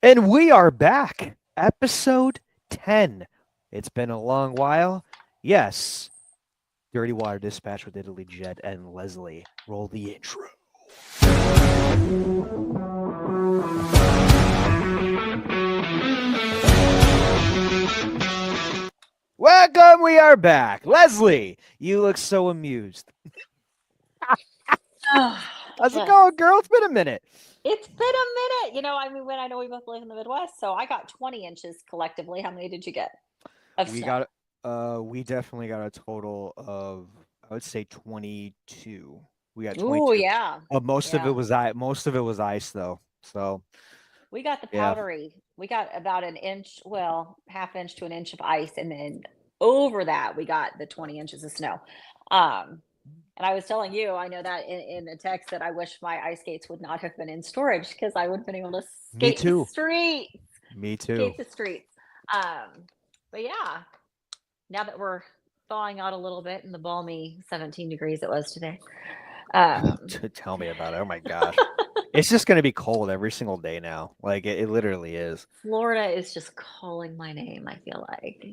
And we are back. Episode 10. It's been a long while. Yes. Dirty Water Dispatch with Italy Jet and Lesley. Roll the intro. Welcome. We are back. Lesley, you look so amused. Oh, How's it yes. going, girl? It's been a minute. It's been a minute. When I know we both live in the Midwest, so I got 20 inches collectively. How many did you get of We snow? got we definitely got a total of, I would say, 22. We got Ooh, 22. yeah. Most of it Yeah. was ice though. So, We got the yeah. powdery. We got about an inch, well, half inch to an inch of ice. And then over that, we got the 20 inches of snow. Um, and I was telling you, I know that in a text that I wish my ice skates would not have been in storage because I would have been able to Me skate the too. streets, Me too. skate the streets. But yeah, now that we're thawing out a little bit in the balmy 17 degrees it was today. Um, Tell me about it. Oh my gosh. It's just going to be cold every single day now. Like it literally is. Florida is just calling my name. I feel like,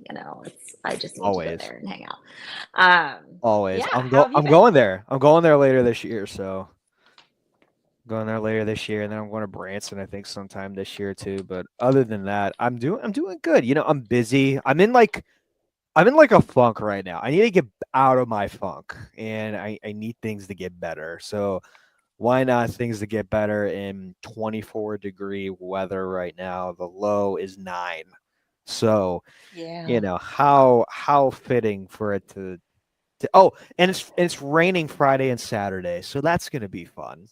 I just need to go Always. there and hang out. Always. Yeah. How have you I'm been? going there. I'm going there later this year, so going there later this year, and then I'm going to Branson, I think, sometime this year too. But other than that, I'm doing good. I'm busy. I'm in like a funk right now. I need to get out of my funk, and I need things to get better. So why not things to get better in 24-degree weather right now? The low is 9. So, Yeah. how fitting for it to oh, and it's raining Friday and Saturday. So that's going to be fun.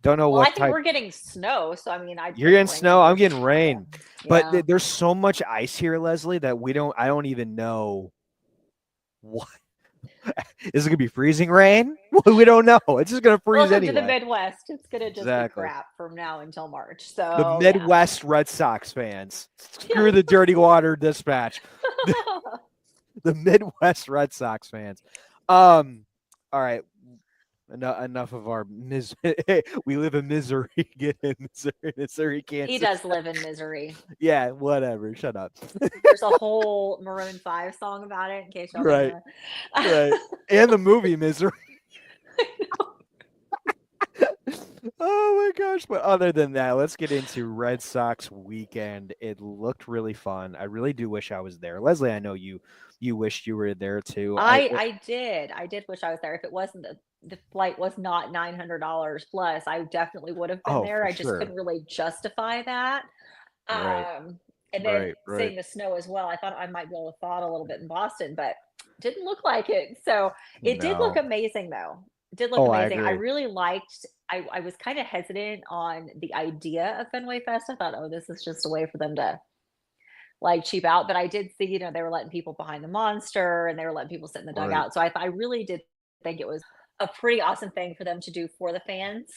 Don't know Well, I what think type. we're getting snow. So, I mean, I'd You're take getting rain snow, over I'm getting snow. rain. But Yeah. there's so much ice here, Lesley, that I don't even know what is it gonna be freezing rain? We don't know. It's just gonna freeze Welcome to the anyway. Midwest. It's going to just be Exactly. crap from now until March. The So, yeah. Midwest Red Sox fans. Screw the dirty water dispatch. The Midwest Red Sox fans. All right. Enough of our misery. We live in misery. Get in Missouri, Missouri, He Kansas. does live in misery. Yeah, whatever. Shut up. There's a whole Maroon 5 song about it, in case y'all didn't Right, know. right. And the movie Misery. Oh my gosh. But other than that, let's get into Red Sox weekend. It looked really fun. I really do wish I was there. Lesley, I know you wished you were there too. I did wish I was there. If it wasn't the flight was not $900 plus, I definitely would have been Oh, there. for I just sure. couldn't really justify that. Right, And then right, right. seeing the snow as well, I thought I might be able to thaw it a little bit in Boston, but didn't look like it. So it did look No. amazing though. It did look Oh, I amazing. I agree. really liked I was kind of hesitant on the idea of Fenway Fest. I thought, oh, this is just a way for them to like cheap out. But I did see, they were letting people behind the monster and they were letting people sit in the Right, dugout. So I really did think it was a pretty awesome thing for them to do for the fans.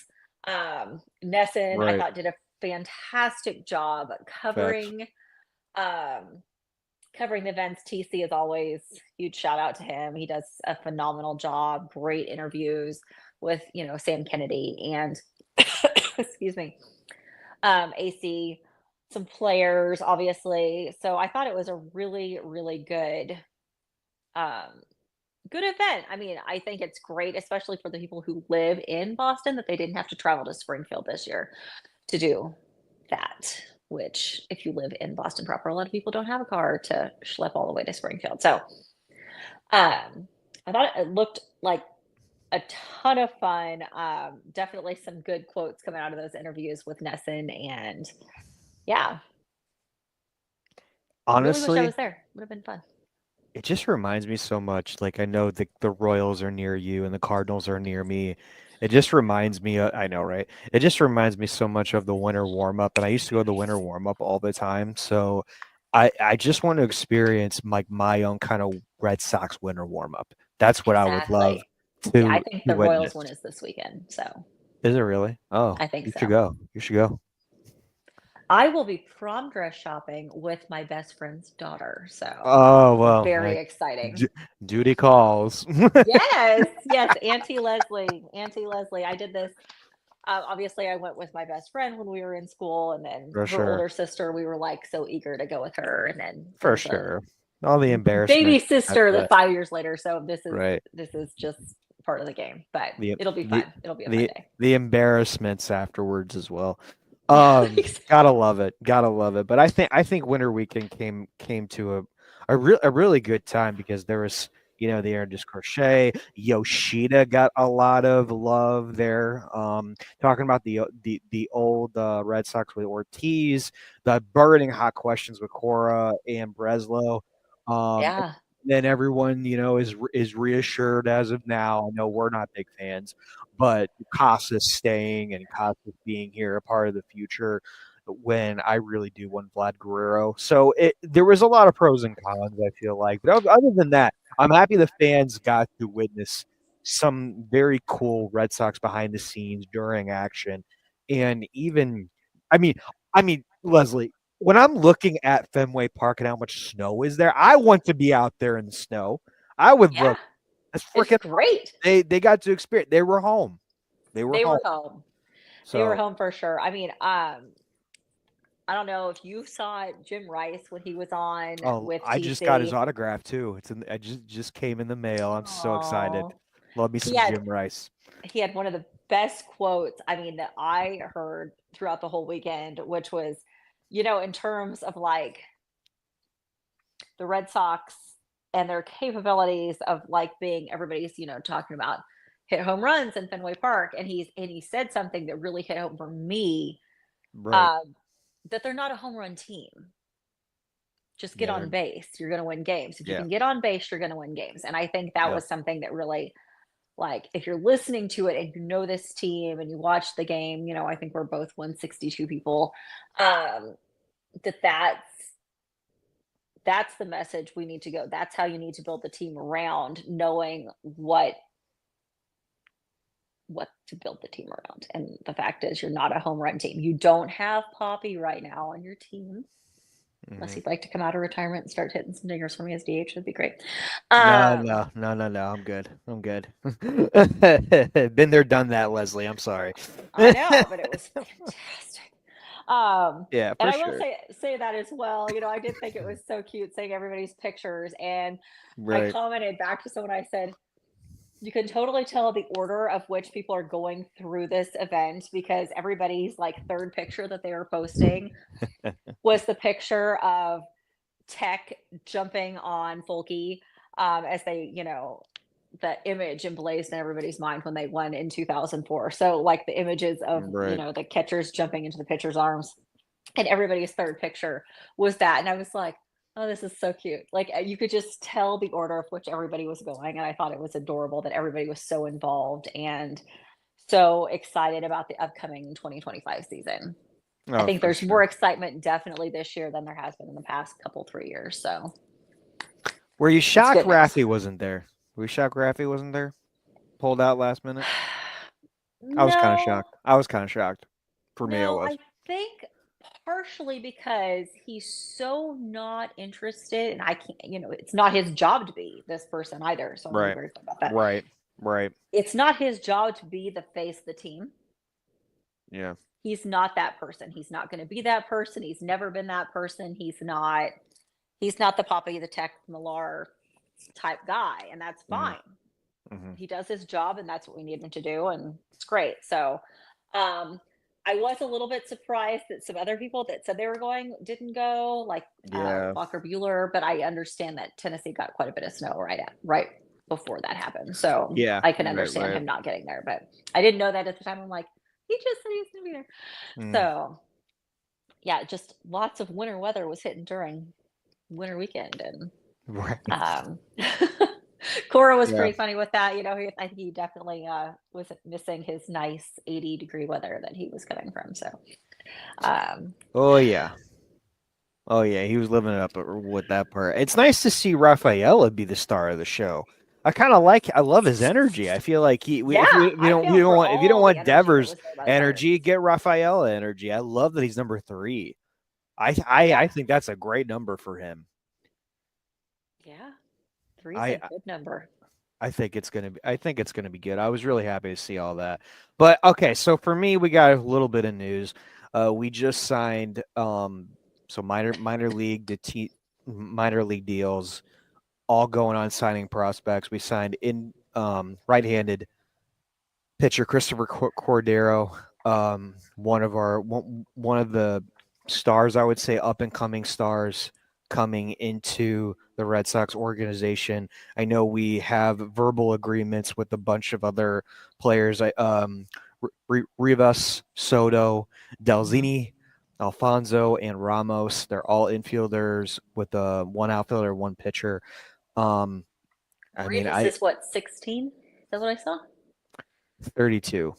Nesson, I right. thought, did a fantastic job Facts. um covering the events. TC is always huge shout out to him. He does a phenomenal job, great interviews with, Sam Kennedy and excuse me, AC, some players, obviously. So I thought it was a really, really um, good event. I mean, I think it's great, especially for the people who live in Boston, that they didn't have to travel to Springfield this year to do that. Which, if you live in Boston proper, a lot of people don't have a car to schlep all the way to Springfield. So, I thought it looked like a ton of fun. Definitely some good quotes coming out of those interviews with Nesson, and yeah, really wish I Honestly, was there. Would have been fun. it just reminds me so much. Like I know the Royals are near you and the Cardinals are near me. It just reminds me. I know, right? It just reminds me so much of the winter warm up, and I used to go to the winter warm up all the time. So, I just want to experience like my own kind of Red Sox winter warm up. That's what I would love Exactly. Yeah, I think to the Royals witness. one is this weekend, so Is it really? Oh, I think you should so. go. You should go. I will be prom dress shopping with my best friend's daughter, so Oh well, very exciting. duty calls. Yes, yes, Auntie Lesley, Auntie Leslie. I did this. Obviously, I went with my best friend when we were in school, and then For her sure. older sister. We were like so eager to go with her, and then there For was a sure. All the baby embarrassment sister after that that. 5 years later. So Right. this is just part of the game, but The it'll be the fun. It'll be a fun the day. the embarrassments afterwards as well. Yeah, Gotta love it. Gotta love it. But I think Winter Weekend came to a really good time because there was, the Aaron Crochet. Yoshida got a lot of love there. Talking about the old Red Sox with Ortiz, the burning hot questions with Cora and Breslow. And yeah, then everyone, is reassured as of now. I know we're not big fans, but Casas staying and Casas being here, a part of the future, when I really do want Vlad Guerrero. So there was a lot of pros and cons, I feel like. But other than that, I'm happy the fans got to witness some very cool Red Sox behind the scenes during action. And even, I mean, Lesley, when I'm looking at Fenway Park and how much snow is there, I want to be out there in the snow. I would yeah. look. That's It's freaking. great. They got to experience. They were home. They were They home. were home. They were So, home for sure. I mean, I don't know if you saw Jim Rice when he was on oh, with I just got his TC. autograph too. I just came in the mail. I'm so excited. Oh, Love me he some had Jim Rice. he had one of the best quotes, I mean, that I heard throughout the whole weekend, which was, in terms of like the Red Sox and their capabilities of like being everybody's, talking about hit home runs in Fenway Park. And he said something that really hit home for me, Right. um, that they're not a home run team. Just get Yeah. on base. You're going to win games. If you Yeah. can get on base, you're going to win games. And I think that Yeah. was something that really, like, if you're listening to it and you know this team and you watch the game, I think we're both 162 people. Um, that's the message we need to go. That's how you need to build the team around, knowing what to build the team around. And the fact is, you're not a home run team. You don't have Poppy right now on your team. Unless Hmm. he'd like to come out of retirement and start hitting some dingers for me as DH, that'd be great. No, Um, no, no, no, no. I'm good. I'm good. Been there, done that, Leslie. I'm sorry. I know, but it was fantastic. Yeah, And for I will sure. say that as well. I did think it was so cute seeing everybody's pictures, and I Right. commented back to someone. I said, "You can totally tell the order of which people are going through this event because everybody's like third picture that they were posting was the picture of Tech jumping on Folky, as they, the image emblazed in everybody's mind when they won in 2004. So, like the images of, Right. the catchers jumping into the pitcher's arms, and everybody's third picture was that. And I was like, oh, this is so cute. Like, you could just tell the order of which everybody was going. And I thought it was adorable that everybody was so involved and so excited about the upcoming 2025 season. I Oh, think for there's more sure. excitement definitely this year than there has been in the past couple 3 years. So Were you it's shocked good news. Raffy wasn't there? Were you shocked Raffy wasn't there? Pulled out last minute? I was kind of No, shocked. I was kind of shocked. For me, I no, was. I think partially because he's so not interested, and I can't, it's not his job to be this person either. So I want to be Right. very clear about that. Right. Right. It's not his job to be the face of the team. Yeah. He's not that person. He's not going to be that person. He's never been that person. He's not the Poppy, the Tech, Millar type guy, and that's Hmm. fine. Hmm. He does his job, and that's what we need him to do, and it's great. So, um, I was a little bit surprised that some other people that said they were going didn't go, like Yeah. Walker Bueller. But I understand that Tennessee got quite a bit of snow right before that happened, so Yeah. I can Right. understand Right. him not getting there. But I didn't know that at the time. I'm like, he just said he's going to be there. Mm. So yeah, just lots of winter weather was hitting during winter weekend, and Right. um, Cora was Yeah. pretty funny with that. I think he definitely was missing his nice 80-degree weather that he was coming from. So, um, Oh yeah. Oh yeah. He was living it up with that part. It's nice to see Rafaela be the star of the show. I love his energy. I feel like yeah, I if you feel don't for want all the energy that Devers was there by the energy, Pirates. get Rafaela energy. I love that he's number 3. Yeah, I think that's a great number for him. yeah, three's a I good number. I think it's gonna be good. I was really happy to see all that. But okay, so for me, we got a little bit of news. We just signed so minor league deals, all going on signing prospects. We signed in right-handed pitcher Christopher Cordero, one of the stars, I would say, up and coming stars coming into the Red Sox organization. I know we have verbal agreements with a bunch of other players. Rivas, Soto, Mhm. Delzini, Alfonso, and Ramos. They're all infielders with one outfielder, one pitcher. Um, I mean, Revis I is what, 16? Is that what I saw? 32.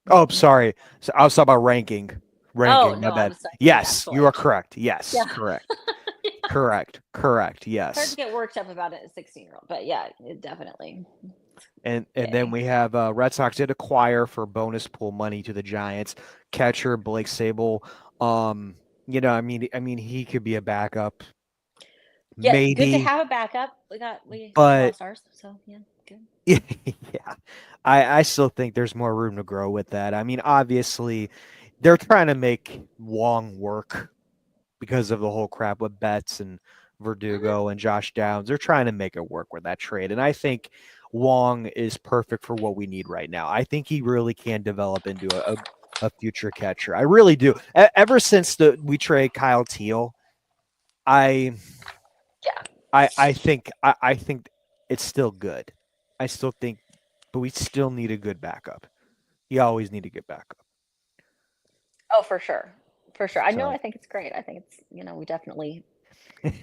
Oh, Mhm. sorry. So I was talking about ranking. Oh, Ranking, my no, I bad. was talking the Yes, actual you are age. correct. Yes, Yeah. correct. Correct. Correct. It's hard to Yes. get worked up about it at a 16-year-old, but yeah, it definitely. And then Okay. we have Red Sox did acquire for bonus pool money to the Giants catcher Blake Sable. Um, I mean he could be a backup, Yeah, good to maybe, have a backup. We but lost ours, so yeah, good. yeah, I still think there's more room to grow with that. I mean, obviously, they're trying to make Wong work because of the whole crap with Betts and Mhm. Verdugo and Josh Downs. They're trying to make it work with that trade. And I think Wong is perfect for what we need right now. I think he really can develop into a future catcher. I really do. Ever since we trade Kyle Teal, I Yeah. I think it's still good. I still think, but we still need a good backup. You always need a good backup. Oh, for sure. For sure. I know, So I think it's great. I think it's, we definitely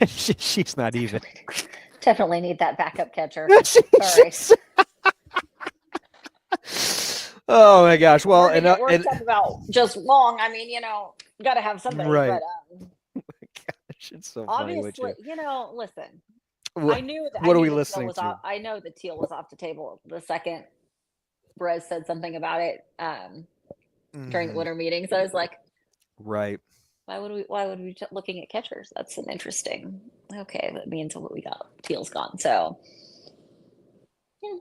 she's not even. definitely definitely need that backup catcher. Sorry. She's oh my gosh. Well, Hard to get worked up about just long. I mean, got to have somebody, right. but Gosh, it's so funny with obviously, you. listen. What I what are knew we the teal listening was off. to? I know the teal was off the table the second Brez said something about it during the Hmm. winter meeting. So I was like, Right. why would we looking at catchers? That's an interesting. Okay, that means what we got. Teal's gone. So yeah.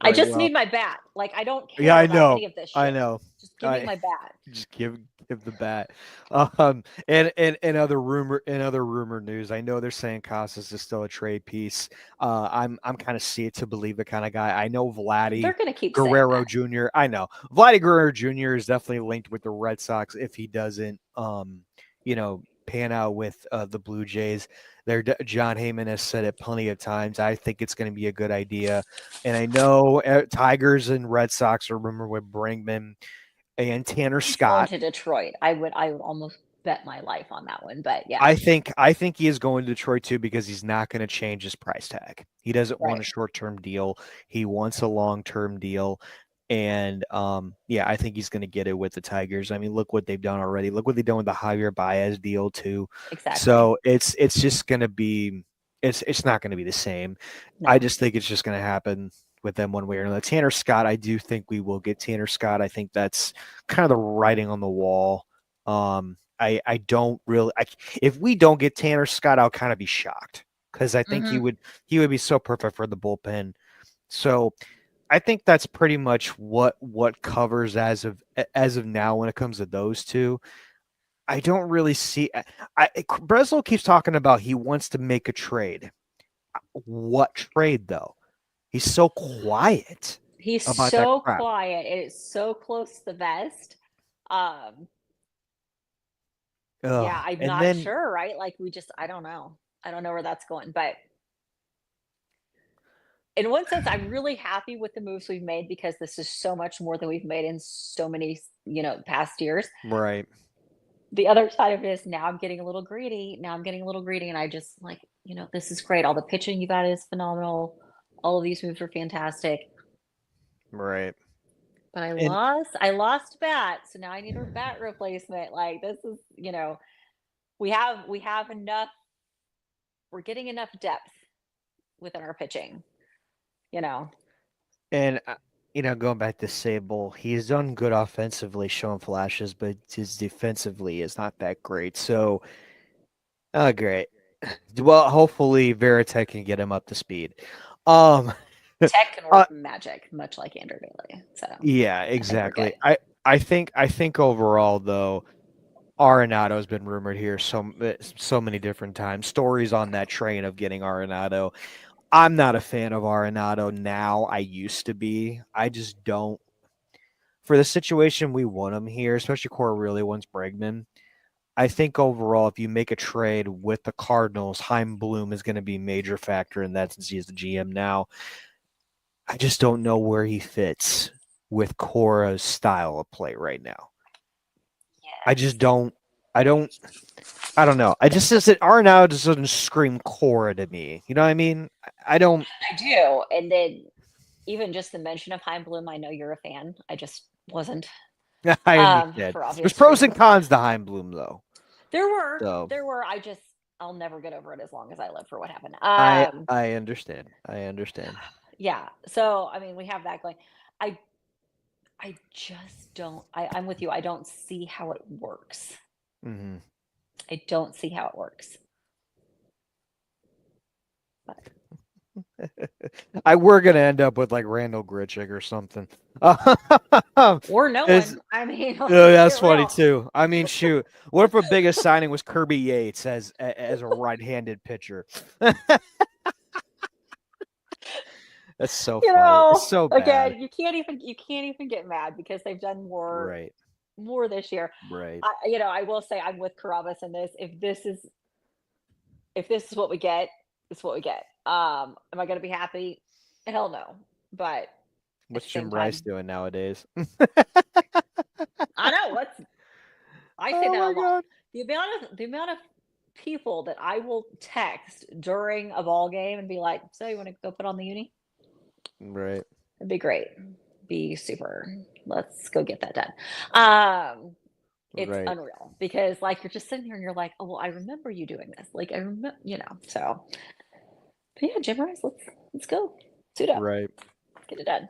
I Right. just Well, need my bat. Like I don't yeah, care I about know. any of this I shit. know. Just give me I my bat. just give the bat. And other rumor news, I know they're saying Casas is still a trade piece. I'm kind of see it to believe it kind of guy. I know They're Vladdy gonna keep saying Guerrero that. Jr. I know Vladdy Guerrero Jr. is definitely linked with the Red Sox if he doesn't pan out with the Blue Jays. John Heyman has said it plenty of times. I think it's going to be a good idea. And I know Tigers and Red Sox are rumored with Bringman and Tanner He's going Scott. to Detroit. I would almost bet my life on that one. But yeah, I think he is going to Detroit too because he's not going to change his price tag. He doesn't want right. a short-term deal. He wants a long-term deal. And yeah, I think he's going to get it with the Tigers. I mean, look what they've done already. Look what they've done with the Javier Baez deal too. Exactly. So it's just going to be it's not going to be the same. I No. just think it's just going to happen with them one way or another. Tanner Scott, I do think we will get Tanner Scott. I think that's kind of the writing on the wall. I don't really if we don't get Tanner Scott, I'll kind of be shocked because I think Hmm. he would be so perfect for the bullpen. So I think that's pretty much what covers as of now when it comes to those two. I don't really see. Breslow keeps talking about he wants to make a trade. What trade though? He's so quiet He's about that so crap. quiet. It is so close to the vest. Um, yeah, Ugh. I'm And not then sure, right? Like I don't know. I don't know where that's going. But in one sense, I'm really happy with the moves we've made because this is so much more than we've made in so many, past years. right, The other side of it is now I'm getting a little greedy. Now I'm getting a little greedy, and I just like, this is great. All the pitching you got is phenomenal. All of these moves are fantastic. right. But I And lost. I lost bat, so now I need a bat replacement. Like this is, we have enough. We're getting enough depth within our pitching. You know, and going back to Sable, he's done good offensively, showing flashes, but his defensively is not that great. So, oh, great. Well, hopefully Veritek can get him up to speed. Um, Tech can uh, work magic, much like Andrew Bailey. So yeah, I think we're exactly. good. I think overall though, Arenado's been rumored here so many different times. Stories on that train of getting Arenado. I'm not a fan of Arenado now. I used to be. I just don't. For the situation we want him here, especially Cora really wants Bregman. I think overall, if you make a trade with the Cardinals, Heim Bloom is going to be a major factor in that since he's the GM now. I just don't know where he fits with Cora's style of play right now. I just Yes, don't. I don't. I don't know. I just says that Arnau just doesn't scream Cora to me. You know what I mean? I don't. I do. And then even just the mention of Heim Bloom, I know you're a fan. I just wasn't, I understand. for There's obvious pros and reasons. cons to Heim Bloom though. There were, So there were. I'll never get over it as long as I live for what happened. I understand. I understand. Yeah. So I mean, we have that going. I, I just don't. I'm with you. I don't see how it works. Hmm. I don't see how it works. But I we're gonna end up with like Randall Gritchick or something. or no Is one. I mean, let's that's get funny real. too. I mean, shoot, what if our biggest signing was Kirby Yates as a right-handed pitcher? That's so You funny. It's know, so bad. again, you can't even get mad because they've done Right, more this year. right. I will say I'm with Carabas in this. If this is what we get, it's what we get. Am I going to be happy? Hell no. But at What's the same Jim Rice time, doing nowadays? I know what's. I say Oh that a my lot. god. The amount of people that I will text during a ball game and be like, "So you want to go put on the uni?" Right, It'd be great. Be super. Let's go get that done. Um, it's right, unreal because like you're just sitting here and you're like, oh well, I remember you doing this. Like I remember, So, but yeah, Jim Rice, let's go. Suit up, right. get it done.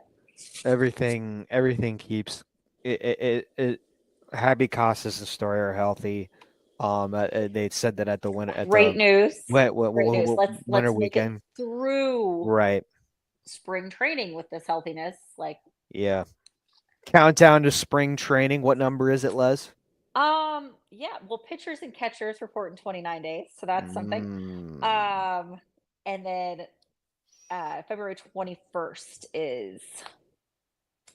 Everything keeps it Happy Costas and Story are healthy. They said that at the winter at Great the news. Great news. winter Let's make it weekend. through Right. spring training with this healthiness. Like, Yeah. Countdown to spring training. What number is it, Les? yeah. Well, pitchers and catchers report in 29 days, so that's something. Mm. Um, and then February 21st is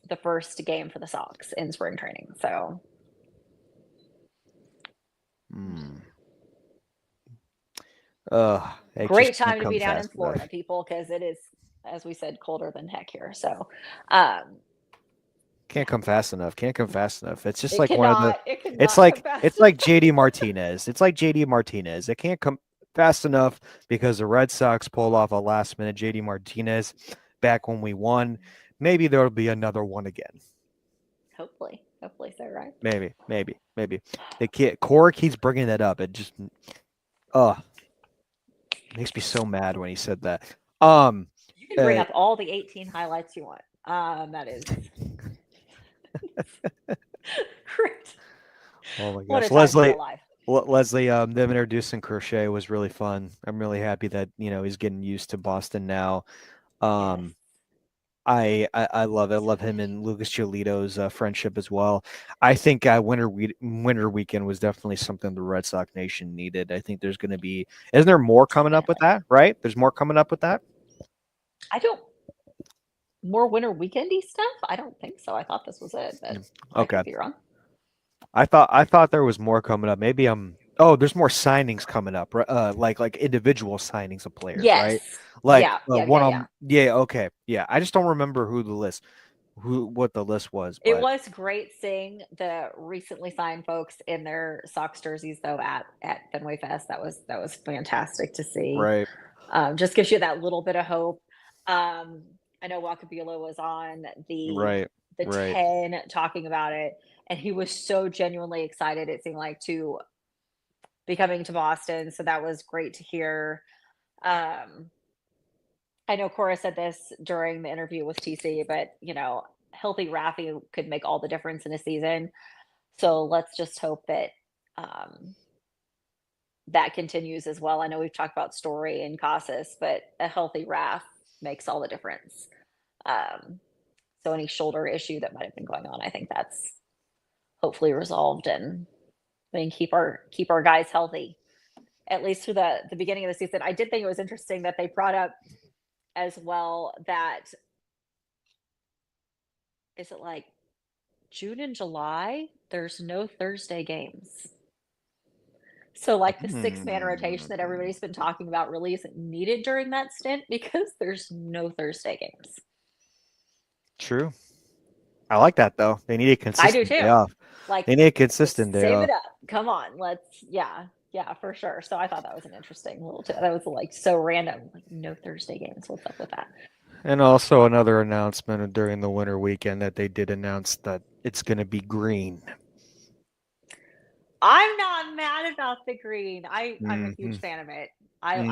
the first game for the Sox in spring training. So Mm. It great just can't time to come be down in fast Florida, enough. people, because it is, as we said, colder than heck here. So um, Can't yeah, come fast enough. Can't come fast enough. It's just it like one of the. cannot. It cannot come fast It's like JD Martinez. It's like JD Martinez. It can't come fast enough because the Red Sox pulled off a last minute JD Martinez back when we won. Maybe there'll be another one again. Hopefully so, right? Maybe. The kid Cora keeps bringing that up. It just uh makes me so mad when he said that. Um, You can bring uh, up all the 18 highlights you want. That is great. oh my What a gosh, time to be alive. Lesley, them introducing Crochet was really fun. I'm really happy that he's getting used to Boston now. Yes. Um, I love it. I love him and Lucas Giolito's friendship as well. I think winter weekend was definitely something the Red Sox Nation needed. I think there's going to be isn't there more coming up with Definitely. that? Right? There's more coming up with that. I don't more winter weekendy stuff. I don't think so. I thought this was it, but Mm, I okay, could be wrong. I thought there was more coming up. Maybe I'm. Oh, there's more signings coming up. Like individual signings of players, Yes. right? Like Yeah. Yeah. one Yeah. of Yeah. 'em- Yeah. Okay. Yeah. I just don't remember what the list was, It but was great seeing the recently signed folks in their Sox jerseys though at Fenway Fest. That was fantastic to see. right, Just gives you that little bit of hope. Um, I know Wacabula was on right, the right. 10 talking about it, and he was so genuinely excited. It seemed like to be coming to Boston, so that was great to hear. Um, I know Cora said this during the interview with TC, but healthy Rafi could make all the difference in a season. So let's just hope that um, that continues as well. I know we've talked about Story and Casas, but a healthy Raph makes all the difference. So any shoulder issue that might have been going on, I think that's hopefully resolved, and we can keep our guys healthy at least through the beginning of the season. I did think it was interesting that they brought up as well that, is it like June and July, there's no Thursday games. So like the 6-man rotation that Hmm. everybody's been talking about really isn't needed during that stint because there's no Thursday games. True. I like that though. They need a I do consistent day too. off. Like, They need a consistent day save off. it up. Come on, let's, yeah, for sure. So I thought that was an interesting little that was like so random. Like, no Thursday games. What's up with that? And also another announcement during the winter weekend that they did announce that it's going to be green. I'm not mad about the green. I'm a Hmm. huge fan of it. Mm.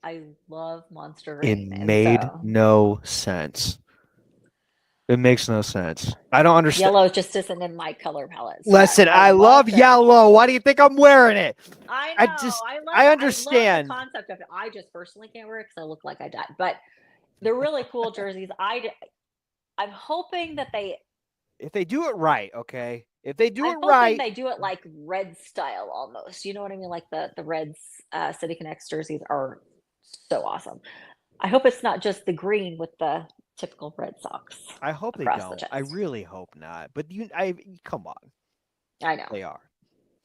I love Monster It Green, and made so no sense. It makes no sense. I don't understand. yellow just isn't in my color palette. So Listen, I I love love the yellow. Why do you think I'm wearing it? I I know. just, I I love the understand. concept of it. I just personally can't wear it because I look like I died. But they're really cool jerseys. I'm hoping that they. If they do it right, okay? If they do I'm it hoping right, they do it like Red style almost. You know what I mean? Like the Reds City Connects jerseys are so awesome. I hope it's not just the green with the typical Red Sox I hope they across the don't. I chest. really hope not. But come on, I know. they are.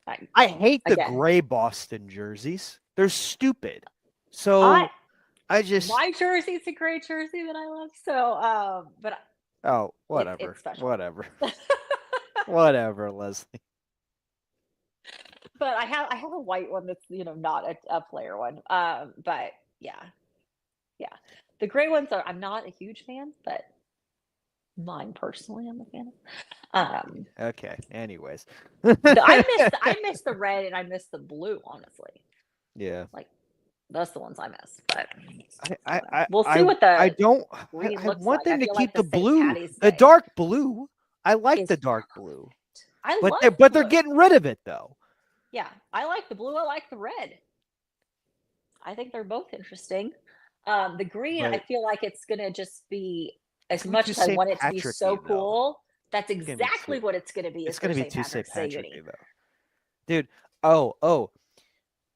I I hate the again. gray Boston jerseys. They're stupid. I So I just, my jersey's a great jersey that I love. So but oh, it's whatever, special. whatever, whatever, Lesley. But I have a white one that's not a player one. But yeah, yeah. The gray ones are I'm not a huge fan, but mine personally I'm a fan of. Okay. Anyways. I miss the red and I miss the blue, honestly. Yeah. Like that's the ones I miss. But I I we'll see I what I the don't green I looks want like. I them to feel like keep the the St. blue, Patty's the Day dark blue. I like is the dark blue. I But love they're blue. getting rid of it though. Yeah, I like the blue. I like the red. I think they're both interesting. The green, I But feel like it's gonna just be it's as gonna be much too as I St. want it to be so Patricky though. cool. That's It's gonna be too exactly what it's gonna be. it's Is their gonna be St. too St. Patrick's Day Patricky uni? though. Dude, oh,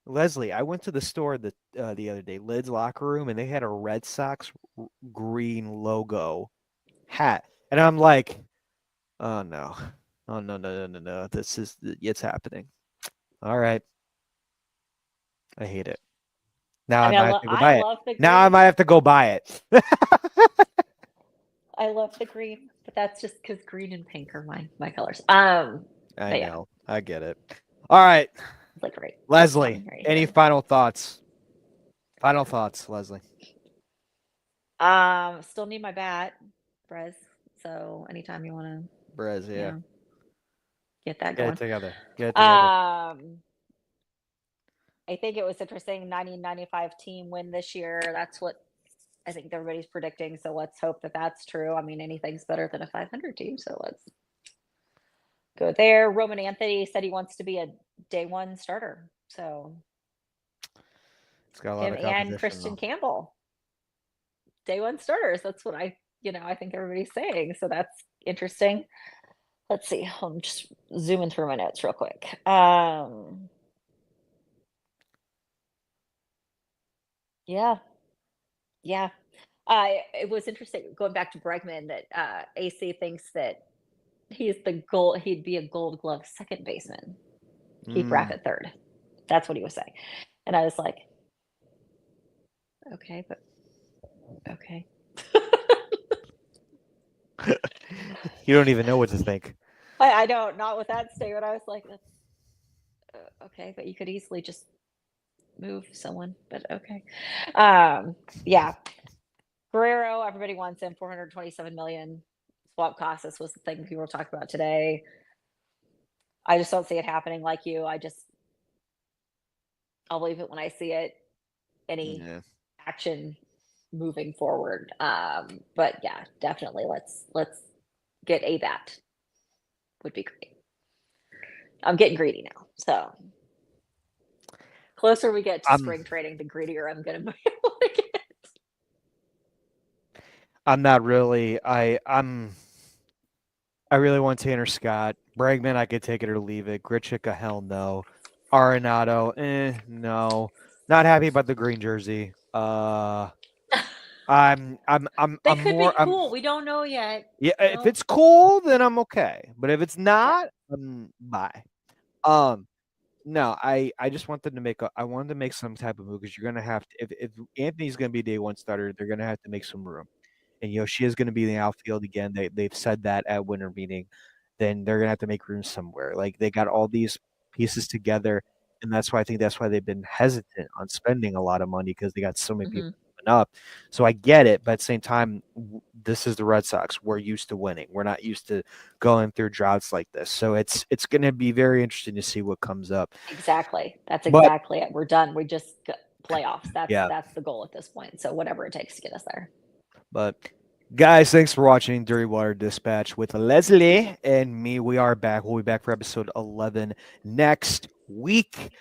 Lesley, I went to the store the other day, Lid's locker room, and they had a Red Sox green logo hat. And I'm like, oh no. Oh no. It's happening. All right. I hate it. Now I I mean, might have to go I buy it. love the Now I green. might have to go buy it. I love the green, but that's just because green and pink are my colors. I But yeah, know. I get it. All right. it's like great. Lesley, I'm very any excited. final thoughts? Final thoughts, Lesley. Still need my bat, Brez. So anytime you want to, Brez, you yeah. know, get that Get it going. together. Get it together. Um, I think it was interesting. 1995 team win this year. That's what I think everybody's predicting. So let's hope that that's true. I mean, anything's better than a 500 team. So let's go there. Roman Anthony said he wants to be a day one starter. So It's got a lot him of and competition Christian though. Campbell, day one starters. That's what I think everybody's saying. So that's interesting. Let's see. I'm just zooming through my notes real quick. Yeah, yeah. It was interesting going back to Bregman that AC thinks that he'd be a gold glove second baseman. Keep Raff Mm. at third. That's what he was saying. And I was like, okay, but okay. You don't even know what to think. I don't, not with that statement. I was like, okay, but you could easily just move someone, but okay. Yeah. Guerrero, everybody wants him, 427 million. Swap Casas was the thing people were talking about today. I just don't see it happening like you. I'll believe it when I see it. Any Yeah. action moving forward. But yeah, definitely let's get a bat would be great. I'm getting greedy now. So Closer we get to I'm spring training, the greedier I'm gonna be able to get. I'm not really. I really want Tanner Scott. Bregman, I could take it or leave it. Grichuk, hell no. Arenado, no. Not happy about the green jersey. They I'm could be more. I'm cool. We don't know yet. Yeah. You If know? it's cool, then I'm okay. But if it's Yeah. not, bye. Um, no, I just want them to make I wanted to make some type of move because you're gonna have to if Anthony's gonna be day one starter, they're gonna have to make some room. And Yoshi is gonna be in the outfield again. They've said that at winter meeting. Then they're gonna have to make room somewhere. Like they got all these pieces together, and that's why I think that's why they've been hesitant on spending a lot of money because they got so many people Mhm. coming up. So I get it, but at the same time, this is the Red Sox. We're used to winning. We're not used to going through droughts like this. So it's gonna be very interesting to see what comes up. Exactly. That's But exactly it. We're done. We just playoffs. yeah, That's the goal at this point. So whatever it takes to get us there. but guys, thanks for watching Dirty Water Dispatch with Lesley and me. We are back. We'll be back for episode 11 next week.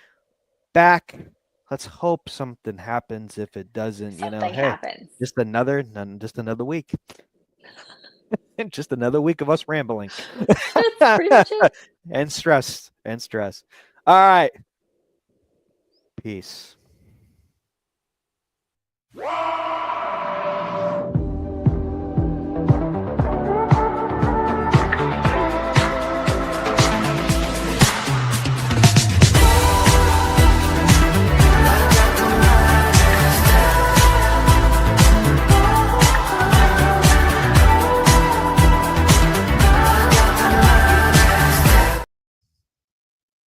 Back. Let's hope something happens. If it doesn't, Something hey, happens. just another week. Just another week of us rambling. That's pretty much it. And stress. And stress. All right. Peace.